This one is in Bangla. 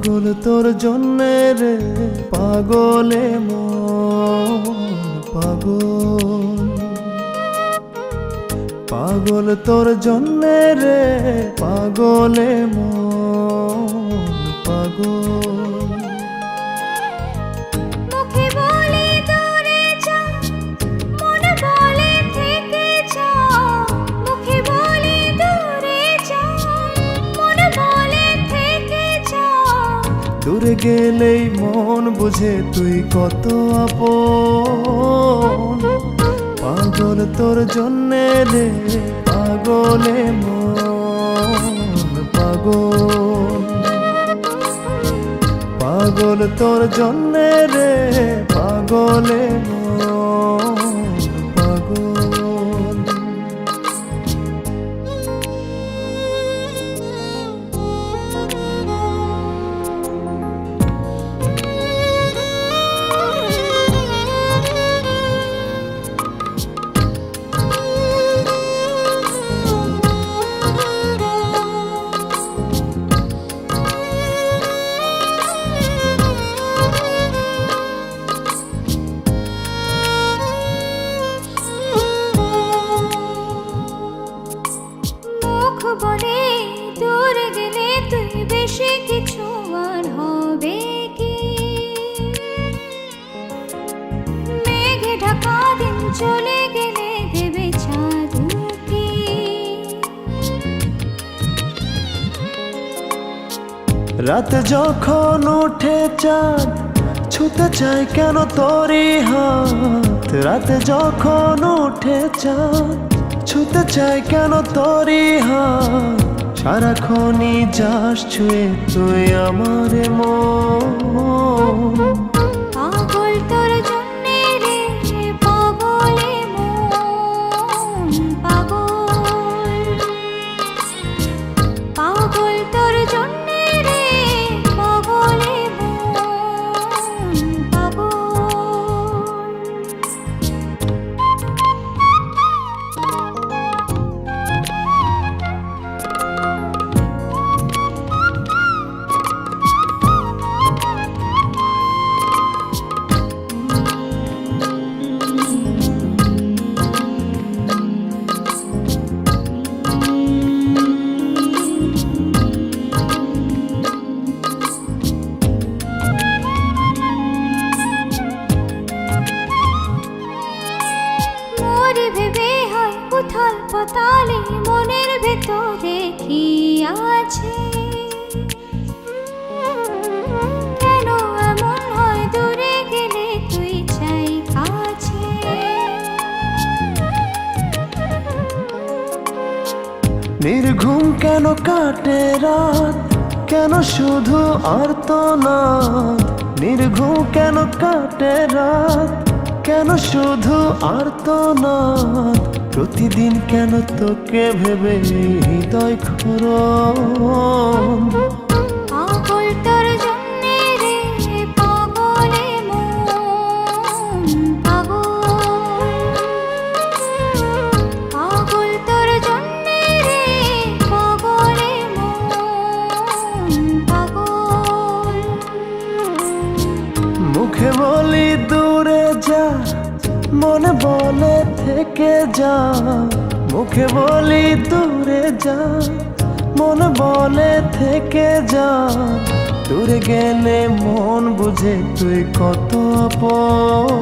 পাগল তোর জন্যে রে পাগলে মন পাগল, পাগল তোর জন্যে রে পাগলে মন পাগল। দূরে গেলেই মন বুঝে তুই কত আপন, পাগল তোর জন্যে রে পাগলে মন পাগল, পাগল তোর জন্যে রে পাগলে মন পাগল। বলে দূরে গেলে তুই বেশি কিছু আর হবে কি, মেঘে ঢাকা দিন চলে গেলে দেবে চাঁদ উঁকি। রাত যখন উঠে চাঁদ ছুতে চাই কেন তোরই হাত, রাত যখন উঠে চাঁদ ছুতে চাই কেন তোরই হাত, সারাক্ষণই যাস ছুঁয়ে তুই আমার মন। পাগল তোর জন্যে রে পাগলে মন পাগল, পাগল তোর জন্যে রে পাগলে মন পাগল। ভেবে হয় উথাল পাতালে মনের ভেতরে কি আছে, কেন এমন হয় দূরে গেলে তুই চাই কাছে। নির্ঘুম কেন কাটে রাত, কেন শুধু আর্তনাদ, নির্ঘুম কেন কাটে রাত, কেন শুধু আর্তনাদ, প্রতিদিন কেন তোকে ভেবে হৃদয় ক্ষরণ। পাগল তোর জন্যে রে পাগলে মন পাগল, পাগল তোর জন্যে রে পাগলে মন পাগল। মুখে বলি দূরে যা, মনে বলে থেকে যা, মুখে বলি দূরে যা, মনে বলে থেকে যা, দূরে গেলে মন বুঝে তুই কত আপন।